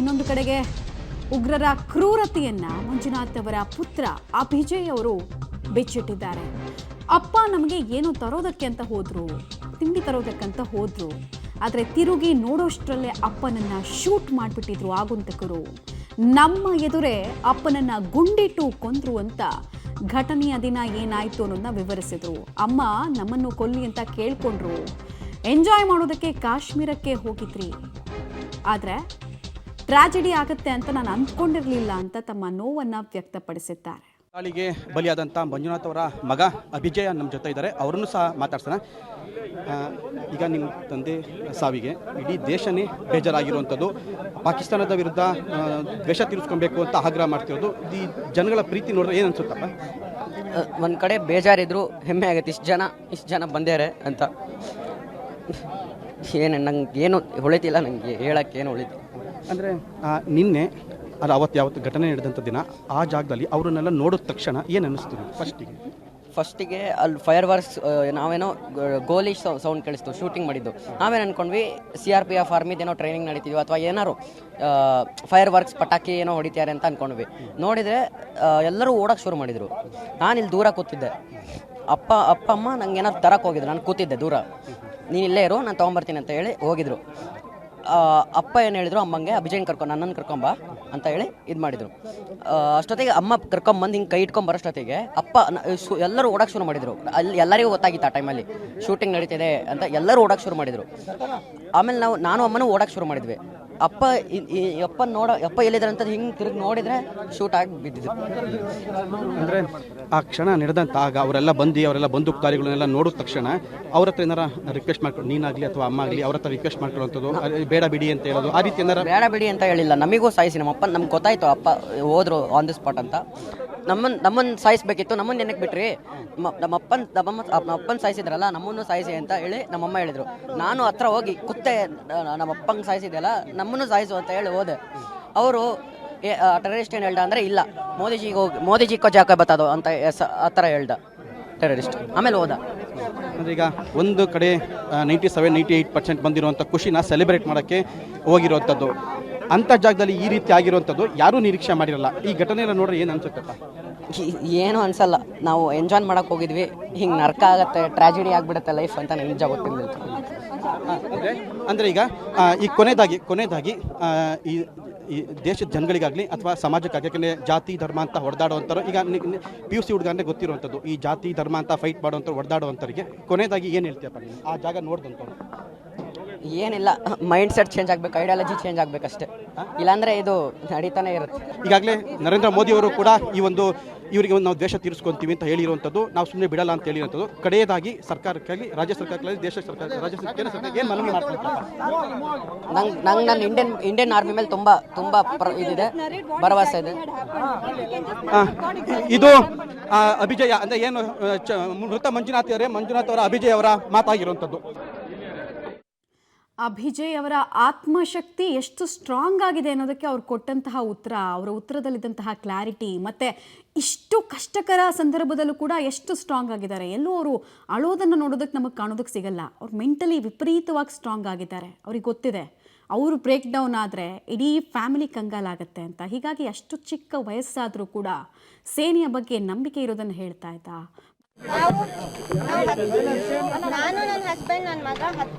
ಇನ್ನೊಂದು ಕಡೆಗೆ ಉಗ್ರರ ಕ್ರೂರತೆಯನ್ನ ಮಂಜುನಾಥ್ ಅವರ ಪುತ್ರ ಅಭಿಜಯ್ ಅವರು ಬೆಚ್ಚಿಟ್ಟಿದ್ದಾರೆ. ಅಪ್ಪ ನಮಗೆ ಏನೋ ತರೋದಕ್ಕೆ ಅಂತ ಹೋದ್ರು, ತಿಂಡಿ ತರೋದಕ್ಕಂತ ಹೋದ್ರು, ಆದರೆ ತಿರುಗಿ ನೋಡೋಷ್ಟರಲ್ಲೇ ಅಪ್ಪನನ್ನ ಶೂಟ್ ಮಾಡಿಬಿಟ್ಟಿದ್ರು ಆಗುಂತಕರು. ನಮ್ಮ ಎದುರೇ ಅಪ್ಪನನ್ನ ಗುಂಡಿಟ್ಟು ಕೊಂದ್ರು ಅಂತ ಘಟನೆಯ ದಿನ ಏನಾಯ್ತು ಅನ್ನೋದನ್ನ ವಿವರಿಸಿದ್ರು. ಅಮ್ಮ ನಮ್ಮನ್ನು ಕೊಲ್ಲಿ ಅಂತ ಕೇಳ್ಕೊಂಡ್ರು, ಎಂಜಾಯ್ ಮಾಡೋದಕ್ಕೆ ಕಾಶ್ಮೀರಕ್ಕೆ ಹೋಗಿದ್ರಿ, ಆದರೆ ಟ್ರಾಜಿಡಿ ಆಗುತ್ತೆ ಅಂತ ನಾನು ಅಂದ್ಕೊಂಡಿರಲಿಲ್ಲ ಅಂತ ತಮ್ಮ ನೋವನ್ನು ವ್ಯಕ್ತಪಡಿಸಿದ್ದಾರೆ. ದಾಳಿಗೆ ಬಲಿಯಾದಂಥ ಮಂಜುನಾಥ್ ಅವರ ಮಗ ಅಭಿಜಯ ನಮ್ಮ ಜೊತೆ ಇದ್ದಾರೆ, ಅವರನ್ನು ಸಹ ಮಾತಾಡ್ಸೋಣ. ಈಗ ನಿಮ್ಮ ತಂದೆ ಸಾವಿಗೆ ಇಡೀ ದೇಶನೇ ಬೇಜಾರಾಗಿರುವಂಥದ್ದು, ಪಾಕಿಸ್ತಾನದ ವಿರುದ್ಧ ದ್ವೇಷ ತೀರಿಸ್ಕೊಬೇಕು ಅಂತ ಆಗ್ರಹ ಮಾಡ್ತಿರೋದು, ಈ ಜನಗಳ ಪ್ರೀತಿ ನೋಡಿದ್ರೆ ಏನು ಅನ್ಸುತ್ತಪ್ಪ? ಒಂದು ಕಡೆ ಬೇಜಾರಿದ್ರು, ಹೆಮ್ಮೆ ಆಗುತ್ತೆ. ಇಷ್ಟು ಜನ ಬಂದೇರೆ ಅಂತ. ನಂಗೆ ಏನು ಹೊಳಿತಿಲ್ಲ, ನನಗೆ ಹೇಳೋಕ್ಕೇನು ಹೊಳಿತಿಲ್ಲ. ಅಂದರೆ ನಿನ್ನೆ ಅದು ಯಾವತ್ತು ಘಟನೆ ನಡೆದಂಥ ದಿನ ಆ ಜಾಗದಲ್ಲಿ ಅವರನ್ನೆಲ್ಲ ನೋಡಿದ ತಕ್ಷಣ ಏನು ಅನ್ನಿಸ್ತು ಫಸ್ಟಿಗೆ ಅಲ್ಲಿ ಫೈರ್ ವರ್ಕ್ಸ್ ನಾವೇನೋ ಗೋಲಿ ಸೌಂಡ್ ಕೇಳಿಸ್ತು, ಶೂಟಿಂಗ್ ಮಾಡಿದ್ದು. ನಾವೇನು ಅಂದ್ಕೊಂಡ್ವಿ CRPF ಆರ್ಮಿದೇನೋ ಟ್ರೈನಿಂಗ್ ನಡೀತಿದ್ವಿ ಅಥವಾ ಏನಾರು ಫೈರ್ ವರ್ಕ್ಸ್ ಪಟಾಕಿ ಏನೋ ಹೊಡಿತಾರೆ ಅಂತ ಅಂದ್ಕೊಂಡ್ವಿ. ನೋಡಿದರೆ ಎಲ್ಲರೂ ಓಡೋಕ್ಕೆ ಶುರು ಮಾಡಿದರು. ನಾನು ಇಲ್ಲಿ ದೂರ ಕೂತಿದ್ದೆ. ಅಮ್ಮ ನಂಗೆ ಏನಾದ್ರು ತರಕ್ಕೆ ಹೋಗಿದ್ರು, ನಾನು ಕೂತಿದ್ದೆ ದೂರ. ನೀನು ಇಲ್ಲೇ ಇರು, ನಾನು ತೊಗೊಂಬರ್ತೀನಿ ಅಂತ ಹೇಳಿ ಹೋಗಿದ್ರು. ಅಪ್ಪ ಏನು ಹೇಳಿದ್ರು ಅಮ್ಮಂಗೆ, ಅಭಿಜಯನ್ ನನ್ನನ್ನು ಕರ್ಕೊಂಬ ಅಂತ ಹೇಳಿ ಇದು ಮಾಡಿದರು. ಅಷ್ಟೊತ್ತಿಗೆ ಅಮ್ಮ ಕರ್ಕೊಂಬಂದು ಹಿಂಗೆ ಕೈ ಇಟ್ಕೊಂಬರೋಷ್ಟೊತ್ತಿಗೆ ಅಪ್ಪ ಎಲ್ಲರೂ ಓಡೋಕ್ಕೆ ಶುರು ಮಾಡಿದರು. ಅಲ್ಲಿ ಎಲ್ಲರಿಗೂ ಗೊತ್ತಾಗಿತ್ತು ಆ ಟೈಮಲ್ಲಿ ಶೂಟಿಂಗ್ ನಡೀತಿದೆ ಅಂತ, ಎಲ್ಲರೂ ಓಡೋಕ್ಕೆ ಶುರು ಮಾಡಿದರು. ಆಮೇಲೆ ನಾನು ಅಮ್ಮನೂ ಓಡೋಕ್ಕೆ ಶುರು ಮಾಡಿದ್ವಿ. ಅಪ್ಪ ಎಲ್ಲಿದ್ದಾರೆ ಅಂತ ಹಿಂಗೆ ತಿರುಗಿ ನೋಡಿದರೆ ಶೂಟ್ ಆಗಿ ಬಿದ್ದಿದ್ರು. ಅಂದರೆ ಆ ಕ್ಷಣ ನಡೆದಂತ ಆಗ ಅವರೆಲ್ಲ ಬಂದೂಕುಧಾರಿಗಳನ್ನೆಲ್ಲ ನೋಡಿದ ತಕ್ಷಣ ಅವ್ರ ಹತ್ರ ಏನಾರ ರಿಕ್ವೆಸ್ಟ್ ಮಾಡ್ಕೊಂಡು, ನೀನಾಗಲಿ ಅಥವಾ ಅಮ್ಮ ಆಗಲಿ ಅವ್ರ ಹತ್ರ ರಿಕ್ವೆಸ್ಟ್ ಮಾಡ್ಕೊಳ್ಳೋಂಥದ್ದು, ಬೇಡ ಬಿಡಿ ಅಂತ ಹೇಳೋದು, ಆ ರೀತಿ ಏನಾರ? ಬೇಡ ಬಿಡಿ ಅಂತ ಹೇಳಿಲ್ಲ, ನಮಗೂ ಸಾಯಿಸಿ. ನಮ್ಗೆ ಗೊತ್ತಾಯ್ತು ಅಪ್ಪ ಹೋದ್ರು ಆನ್ ದಿ ಸ್ಪಾಟ್ ಅಂತ. ನಮ್ಮನ್ನು ಸಾಯಿಸ್ಬೇಕಿತ್ತು, ನಮ್ಮನ್ನು ಏನಕ್ಕೆ ಬಿಟ್ರಿ? ನಮ್ಮಪ್ಪನ ಸಾಯಿಸಿದ್ರಲ್ಲ, ನಮ್ಮನ್ನು ಸಾಯಿಸಿ ಅಂತ ಹೇಳಿ ನಮ್ಮಮ್ಮ ಹೇಳಿದರು. ನಾನು ಹತ್ರ ಹೋಗಿ ಕುತ್ತೆ, ನಮ್ಮಪ್ಪಂಗೆ ಸಾಯಿಸಿದೆಯಲ್ಲ, ನಮ್ಮನ್ನು ಸಾಯಿಸು ಅಂತ ಹೇಳಿ ಹೋದೆ. ಅವರು ಟೆರರಿಸ್ಟ್ ಏನು ಹೇಳ್ದ ಅಂದರೆ, ಇಲ್ಲ ಮೋದಿಜಿಗೋ ಜಾಕ ಬತ್ತದು ಅಂತ ಆ ಥರ ಹೇಳ್ದ ಟೆರರಿಸ್ಟ್. ಆಮೇಲೆ ಹೋದ. ಅಂದರೆ ಈಗ ಒಂದು ಕಡೆ 97-98% ಬಂದಿರುವಂಥ ಖುಷಿನ ಸೆಲೆಬ್ರೇಟ್ ಮಾಡೋಕ್ಕೆ ಹೋಗಿರುವಂಥದ್ದು, ಅಂಥ ಜಾಗದಲ್ಲಿ ಈ ರೀತಿ ಆಗಿರುವಂಥದ್ದು ಯಾರೂ ನಿರೀಕ್ಷೆ ಮಾಡಿರಲ್ಲ. ಈ ಘಟನೆಯನ್ನು ನೋಡ್ರೆ ಏನು ಅನ್ಸುತ್ತಪ್ಪ? ಏನೂ ಅನ್ಸಲ್ಲ. ನಾವು ಎಂಜಾಯ್ ಮಾಡೋಕ್ಕೆ ಹೋಗಿದ್ವಿ, ಹಿಂಗೆ ನರ್ಕ ಆಗುತ್ತೆ, ಟ್ರಾಜಿಡಿ ಆಗಿಬಿಡುತ್ತೆ ಲೈಫ್ ಅಂತ ನನಗೆ ನಿಜ ಗೊತ್ತಿರಲಿಲ್ಲ. ಅಂದರೆ ಈಗ ಈ ಕೊನೆಯದಾಗಿ ಈ ದೇಶದ ಜನಗಳಿಗಾಗಲಿ ಅಥವಾ ಸಮಾಜಕ್ಕಾಗಲಿ, ಯಾಕೆಂದರೆ ಜಾತಿ ಧರ್ಮ ಅಂತ ಹೊಡೆದಾಡುವಂಥವ್ರು, ಈಗ PUC ಹುಡುಗನೇ ಗೊತ್ತಿರುವಂಥದ್ದು, ಈ ಜಾತಿ ಧರ್ಮ ಅಂತ ಫೈಟ್ ಮಾಡುವಂಥವ್ರು, ಹೊಡೆದಾಡುವಂಥವ್ರಿಗೆ ಕೊನೆಯದಾಗಿ ಏನು ಹೇಳ್ತೀಯಪ್ಪ ನೀನು ಆ ಜಾಗ ನೋಡಿದಂಥವ್ರು? ಏನಿಲ್ಲ, ಮೈಂಡ್ ಸೆಟ್ ಚೇಂಜ್ ಆಗಬೇಕು, ಐಡಿಯಾಲಜಿ ಚೇಂಜ್ ಆಗಬೇಕಷ್ಟೇ, ಇಲ್ಲಾಂದರೆ ಇದು ನಡೀತಾನೆ ಇರುತ್ತೆ. ಈಗಾಗಲೇ ನರೇಂದ್ರ ಮೋದಿ ಅವರು ಕೂಡ ಇವರಿಗೆ ನಾವು ದ್ವೇಷ ತೀರಿಸ್ಕೊಂತೀವಿ ಅಂತ ಹೇಳಿರುವಂಥದ್ದು, ನಾವು ಸುಮ್ಮನೆ ಬಿಡಲ್ಲ ಅಂತ ಹೇಳಿರುವಂಥದ್ದು. ಕಡೆಯದಾಗಿ ಸರ್ಕಾರಕ್ಕಾಗಲಿ, ರಾಜ್ಯ ಸರ್ಕಾರಕ್ಕಾಗಲಿ, ದೇಶ ಸರ್ಕಾರ, ರಾಜ್ಯ ಸರ್ಕಾರ ಏನು ಮನವಿ ಮಾಡ್ತಾರೆ? ನಂಗೆ ನನ್ನ ಇಂಡಿಯನ್ ಆರ್ಮಿ ಮೇಲೆ ತುಂಬ ಇದಿದೆ, ಭರವಸೆ ಇದೆ. ಇದು ಅಭಿಜಯ ಅಂದರೆ ಏನು ಮೃತ ಮಂಜುನಾಥ್ ಅವರ ಅಭಿಜಯ್ ಅವರ ಮಾತಾಗಿರುವಂಥದ್ದು. ಅಭಿಜಯ್ ಅವರ ಆತ್ಮಶಕ್ತಿ ಎಷ್ಟು ಸ್ಟ್ರಾಂಗ್ ಆಗಿದೆ ಅನ್ನೋದಕ್ಕೆ ಅವ್ರು ಕೊಟ್ಟಂತಹ ಉತ್ತರ, ಅವರ ಉತ್ತರದಲ್ಲಿದ್ದಂತಹ ಕ್ಲಾರಿಟಿ, ಮತ್ತು ಇಷ್ಟು ಕಷ್ಟಕರ ಸಂದರ್ಭದಲ್ಲೂ ಕೂಡ ಎಷ್ಟು ಸ್ಟ್ರಾಂಗ್ ಆಗಿದ್ದಾರೆ. ಎಲ್ಲೂ ಅವರು ಅಳೋದನ್ನು ನೋಡೋದಕ್ಕೆ ನಮಗೆ ಕಾಣೋದಕ್ಕೆ ಸಿಗಲ್ಲ. ಅವ್ರು ಮೆಂಟಲಿ ವಿಪರೀತವಾಗಿ ಸ್ಟ್ರಾಂಗ್ ಆಗಿದ್ದಾರೆ. ಅವ್ರಿಗೆ ಗೊತ್ತಿದೆ ಅವರು ಬ್ರೇಕ್ ಡೌನ್ ಆದರೆ ಇಡೀ ಫ್ಯಾಮಿಲಿ ಕಂಗಾಲಾಗುತ್ತೆ ಅಂತ. ಹೀಗಾಗಿ ಅಷ್ಟು ಚಿಕ್ಕ ವಯಸ್ಸಾದರೂ ಕೂಡ ಸೇನೆಯ ಬಗ್ಗೆ ನಂಬಿಕೆ ಇರೋದನ್ನು ಹೇಳ್ತಾ ಇದ್ದ. ನಾನು ನನ್ನ ಹಸ್ಬೆಂಡ್ ನನ್ನ ಮಗ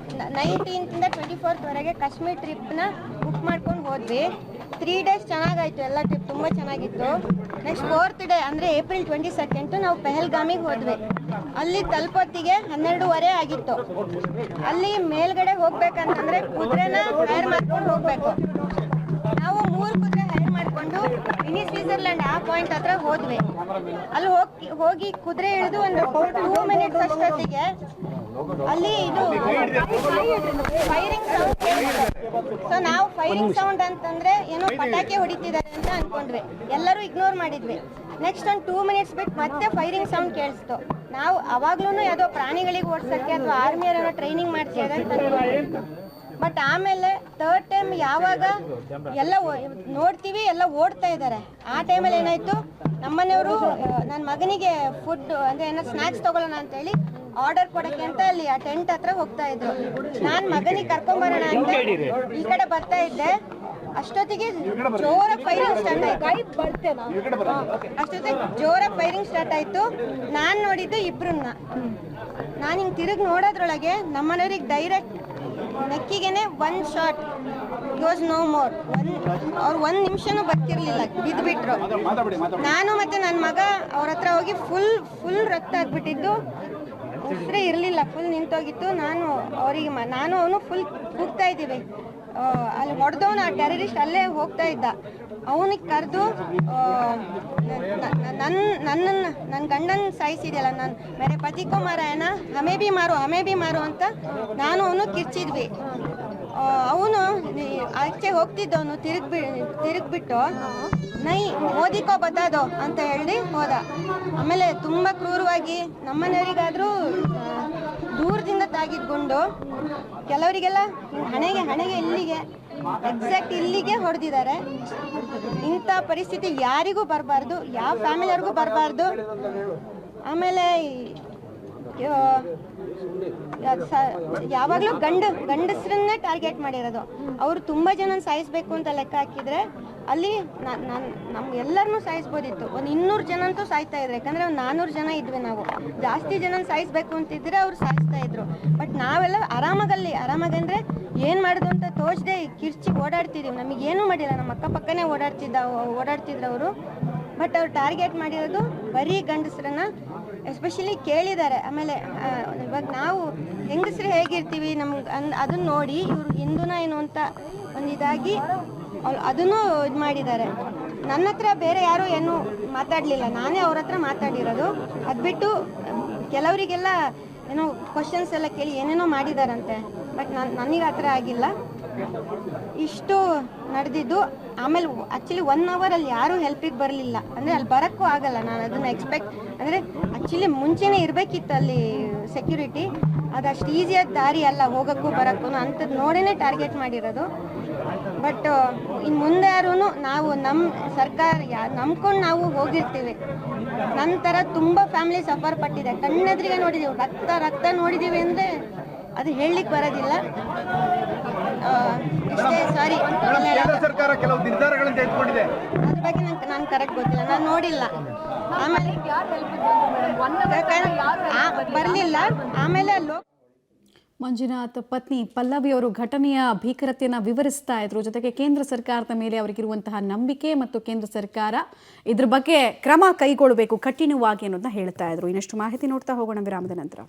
19th 24th ಕಾಶ್ಮೀರ್ ಟ್ರಿಪ್ನ ಬುಕ್ ಮಾಡ್ಕೊಂಡು ಹೋದ್ವಿ. 3 days ಚೆನ್ನಾಗಾಯಿತು, ಎಲ್ಲ ಟ್ರಿಪ್ ತುಂಬ ಚೆನ್ನಾಗಿತ್ತು. ನೆಕ್ಸ್ಟ್ 4th ಡೇ ಅಂದರೆ April 22 ನಾವು ಪೆಹಲ್ಗಾಮಿಗೆ ಹೋದ್ವಿ. ಅಲ್ಲಿ ತಲುಪೊತ್ತಿಗೆ 12:30 ಆಗಿತ್ತು. ಅಲ್ಲಿ ಮೇಲ್ಗಡೆ ಹೋಗ್ಬೇಕಂತಂದರೆ ಕುದುರೆನ ಹೈರ್ ಮಾಡ್ಕೊಂಡು ಹೋಗಬೇಕು. ನಾವು 3 ಕುದುರೆ ಹೈರ್ ಮಾಡಿಕೊಂಡು ಮಿನಿ ಸ್ವಿಟ್ಜರ್ಲ್ಯಾಂಡ್ ಆ ಪಾಯಿಂಟ್ ಹತ್ರ ಹೋದ್ವಿ. ಅಲ್ಲಿ ಹೋಗಿ ಕುದುರೆ ಇಳಿದು ಒಂದು 2 minutes ಅಷ್ಟೊತ್ತಿಗೆ ಅಲ್ಲಿ ಇದು ಫೈರಿಂಗ್ ಸೌಂಡ್. ಸೊ ನಾವು ಫೈರಿಂಗ್ ಸೌಂಡ್ ಅಂತಂದ್ರೆ ಏನೋ ಪಟಾಕಿ ಹೊಡಿತಿದ್ದಾರೆ ಅಂತ ಅನ್ಕೊಂಡ್ವಿ, ಎಲ್ಲರೂ ಇಗ್ನೋರ್ ಮಾಡಿದ್ವಿ. ನೆಕ್ಸ್ಟ್ ಒಂದು 2 minutes ಬಿಟ್ಟು ಮತ್ತೆ ಫೈರಿಂಗ್ ಸೌಂಡ್ ಕೇಳಿಸ್ತು. ನಾವು ಅವಾಗ್ಲೂ ಯಾವುದೋ ಪ್ರಾಣಿಗಳಿಗೆ ಓಡಿಸೋಕ್ಕೆ ಅಥವಾ ಆರ್ಮಿಯವರೇನೋ ಟ್ರೈನಿಂಗ್ ಮಾಡ್ತಿದ್ದಾರೆ ಅಂತ ಅನ್ಕೊಂಡ್ವಿ. ಬಟ್ ಆಮೇಲೆ 3rd ಟೈಮ್ ಯಾವಾಗ ಎಲ್ಲ ನೋಡ್ತೀವಿ ಎಲ್ಲ ಓಡ್ತಾ ಇದ್ದಾರೆ, ಆ ಟೈಮಲ್ಲಿ ಏನಾಯಿತು, ನಮ್ಮನೆಯವರು ನನ್ನ ಮಗನಿಗೆ ಫುಡ್ ಅಂದರೆ ಏನೋ ಸ್ನ್ಯಾಕ್ಸ್ ತೊಗೊಳ್ಳೋಣ ಅಂತೇಳಿ ಆರ್ಡರ್ ಕೊಡೋಕ್ಕೆ ಅಂತ ಅಲ್ಲಿ ಆ ಟೆಂಟ್ ಹತ್ರ ಹೋಗ್ತಾ ಇದ್ರು. ನಾನು ಮಗನಿಗೆ ಕರ್ಕೊಂಬರೋಣ ಅಂತ ಈ ಕಡೆ ಬರ್ತಾ ಇದ್ದೆ. ಅಷ್ಟೊತ್ತಿಗೆ ಜೋರಾಗಿ ಫೈರಿಂಗ್ ಸ್ಟಾರ್ಟ್ ಆಯ್ತು. ನಾನು ನೋಡಿದ್ದು ಇಬ್ರನ್ನ. ನಾನು ಹಿಂಗೆ ತಿರುಗಿ ನೋಡೋದ್ರೊಳಗೆ ನಮ್ಮನೆಯವ್ರಿಗೆ ಡೈರೆಕ್ಟ್ ನೆಕ್ಕಿಗೆನೆ 1 ಶಾಟ್, ಗೋಸ್ ನೋ ಮೋರ್. ಅವ್ರು 1 ನಿಮಿಷನೂ ಬದುಕಿರ್ಲಿಲ್ಲ, ಬಿದ್ದುಬಿಟ್ರು. ನಾನು ಮತ್ತೆ ನನ್ನ ಮಗ ಅವ್ರ ಹತ್ರ ಹೋಗಿ ಫುಲ್ ರಕ್ತ ಆಗ್ಬಿಟ್ಟಿದ್ದು, ಉಸಿರೇ ಇರಲಿಲ್ಲ, ಫುಲ್ ನಿಂತೋಗಿತ್ತು. ನಾನು ಅವನು ಫುಲ್ ಕೂಗ್ತಾ ಇದ್ದೀವಿ. ಅಲ್ಲಿ ಹೊಡೆದವನು ಆ ಟೆರರಿಸ್ಟ್ ಅಲ್ಲೇ ಹೋಗ್ತಾ ಇದ್ದ. ಅವನಿಗೆ ಕರೆದು ನನ್ನ ಗಂಡನ ಸಾಯಿಸಿದೆಯಲ್ಲ, ನಾನು ಮೇರೆ ಪತಿಕೋ ಮಾರಾಯಣ ಹಮೇ ಬಿ ಮಾರು ಅಂತ ನಾನು ಅವನು ಕಿರ್ಚಿದ್ವಿ. ಅವನು ಆಚೆ ಹೋಗ್ತಿದ್ದವನು ತಿರುಗ್ಬಿಟ್ಟು ನೈ ಮೋದಿಕೋ ಬತ್ತಾದೋ ಅಂತ ಹೇಳಿ ಹೋದ. ಆಮೇಲೆ ತುಂಬ ಕ್ರೂರವಾಗಿ ನಮ್ಮನೆಯವರಿಗಾದರೂ ದೂರದಿಂದ ತಾಗಿದ ಗುಂಡು, ಕೆಲವರಿಗೆಲ್ಲ ಹಣೆಗೆ ಇಲ್ಲಿಗೆ ಎಕ್ಸಾಕ್ಟ್ ಇಲ್ಲಿಗೆ ಹೊಡೆದಿದ್ದಾರೆ. ಇಂಥ ಪರಿಸ್ಥಿತಿ ಯಾರಿಗೂ ಬರಬಾರ್ದು, ಯಾವ ಫ್ಯಾಮಿಲಿಯವ್ರಿಗೂ ಬರಬಾರ್ದು. ಆಮೇಲೆ ಯಾವಾಗಲೂ ಗಂಡಸ್ರನ್ನೇ ಟಾರ್ಗೆಟ್ ಮಾಡಿರೋದು. ಅವರು ತುಂಬ ಜನ ಸಾಯಿಸ್ಬೇಕು ಅಂತ ಲೆಕ್ಕ ಹಾಕಿದ್ರೆ ಅಲ್ಲಿ ನಮ್ಗೆಲ್ಲರನ್ನೂ ಸಾಯಿಸ್ಬೋದಿತ್ತು. ಒಂದು 200 ಜನ ಅಂತೂ ಸಾಯ್ತಾ ಇದ್ರು. ಯಾಕಂದರೆ ಒಂದು 400 ಜನ ಇದ್ವಿ ನಾವು. ಜಾಸ್ತಿ ಜನ ಸಾಯಿಸ್ಬೇಕು ಅಂತಿದ್ರೆ ಅವ್ರು ಸಾಯಿಸ್ತಾ ಇದ್ರು. ಬಟ್ ನಾವೆಲ್ಲ ಆರಾಮಾಗಂದ್ರೆ ಏನು ಮಾಡೋದು ಅಂತ ತೋಚದೆ ಕಿರ್ಚಿ ಓಡಾಡ್ತಿದ್ದೀವಿ. ನಮಗೇನೂ ಮಾಡಿಲ್ಲ, ನಮ್ಮ ಅಕ್ಕಪಕ್ಕನೇ ಓಡಾಡ್ತಿದ್ರು ಅವರು. ಬಟ್ ಅವ್ರು ಟಾರ್ಗೆಟ್ ಮಾಡಿರೋದು ಬರೀ ಗಂಡಸ್ರನ್ನ ಎಸ್ಪೆಷಲಿ ಕೇಳಿದ್ದಾರೆ. ಆಮೇಲೆ ಇವಾಗ ನಾವು ಹೆಂಗಸ್ರು ಹೇಗಿರ್ತೀವಿ ನಮ್ಗೆ ಅದನ್ನ ನೋಡಿ ಇವರು ಹಿಂದೂನ ಏನು ಅಂತ ಒಂದಿದಾಗಿ ಅದನ್ನು ಇದು ಮಾಡಿದ್ದಾರೆ. ನನ್ನ ಹತ್ರ ಬೇರೆ ಯಾರೂ ಏನು ಮಾತಾಡಲಿಲ್ಲ, ನಾನೇ ಅವ್ರ ಹತ್ರ ಮಾತಾಡಿರೋದು. ಅದು ಬಿಟ್ಟು ಕೆಲವರಿಗೆಲ್ಲ ಏನೋ ಕ್ವಶನ್ಸ್ ಎಲ್ಲ ಕೇಳಿ ಏನೇನೋ ಮಾಡಿದಾರಂತೆ. ಬಟ್ ನನಗೆ ಆ ಥರ ಆಗಿಲ್ಲ. ಇಷ್ಟು ನಡೆದಿದ್ದು. ಆಮೇಲೆ ಆ್ಯಕ್ಚುಲಿ 1 ಅವರ್ ಅಲ್ಲಿ ಯಾರೂ ಹೆಲ್ಪಿಗೆ ಬರಲಿಲ್ಲ. ಅಂದರೆ ಅಲ್ಲಿ ಬರೋಕ್ಕೂ ಆಗಲ್ಲ. ನಾನು ಅದನ್ನು ಅಂದರೆ ಆ್ಯಕ್ಚುಲಿ ಮುಂಚೆನೇ ಇರಬೇಕಿತ್ತು ಅಲ್ಲಿ ಸೆಕ್ಯೂರಿಟಿ. ಅದಷ್ಟು ಈಸಿಯಾದ ದಾರಿ ಅಲ್ಲ ಹೋಗೋಕ್ಕೂ ಬರೋಕ್ಕೂ. ಅಂಥದ್ದು ನೋಡೇ ಟಾರ್ಗೆಟ್ ಮಾಡಿರೋದು. ಬಟ್ ಇನ್ನು ಮುಂದೆ ಯಾರೂ ನಾವು ನಮ್ಮ ಸರ್ಕಾರ ನಂಬ್ಕೊಂಡು ನಾವು ಹೋಗಿರ್ತೀವಿ. ನನ್ನ ಥರ ತುಂಬ ಫ್ಯಾಮಿಲಿ ಸಫರ್ ಪಟ್ಟಿದೆ. ಕಣ್ಣೆದ್ರಿಗೆ ನೋಡಿದ್ದೀವಿ, ರಕ್ತ ನೋಡಿದ್ದೀವಿ ಅಂದರೆ ಅದು ಹೇಳಲಿಕ್ಕೆ ಬರೋದಿಲ್ಲ. ಇಷ್ಟೇ, ಸಾರಿ. ಸರ್ಕಾರ ಕೆಲವು ನಿರ್ಧಾರಗಳನ್ನು ತೆಗೆದುಕೊಂಡಿದೆ, ಅದ್ರ ಬಗ್ಗೆ ನಾನು ಕರೆಕ್ಟ್ ಗೊತ್ತಿಲ್ಲ, ನಾನು ನೋಡಿಲ್ಲ. ಆಮೇಲೆ ಬರಲಿಲ್ಲ. ಆಮೇಲೆ ಮಂಜುನಾಥ್ ಪತ್ನಿ ಪಲ್ಲವಿ ಅವರು ಘಟನೆಯ ಭೀಕರತೆಯನ್ನು ವಿವರಿಸ್ತಾ ಇದ್ರು. ಜೊತೆಗೆ ಕೇಂದ್ರ ಸರ್ಕಾರದ ಮೇಲೆ ಅವರಿಗಿರುವಂತಹ ನಂಬಿಕೆ ಮತ್ತು ಕೇಂದ್ರ ಸರ್ಕಾರ ಇದ್ರ ಬಗ್ಗೆ ಕ್ರಮ ಕೈಗೊಳ್ಳಬೇಕು ಕಠಿಣವಾಗಿ ಅನ್ನೋದನ್ನ ಹೇಳ್ತಾ ಇದ್ರು. ಇನ್ನಷ್ಟು ಮಾಹಿತಿ ನೋಡ್ತಾ ಹೋಗೋಣ ವಿರಾಮದ ನಂತರ.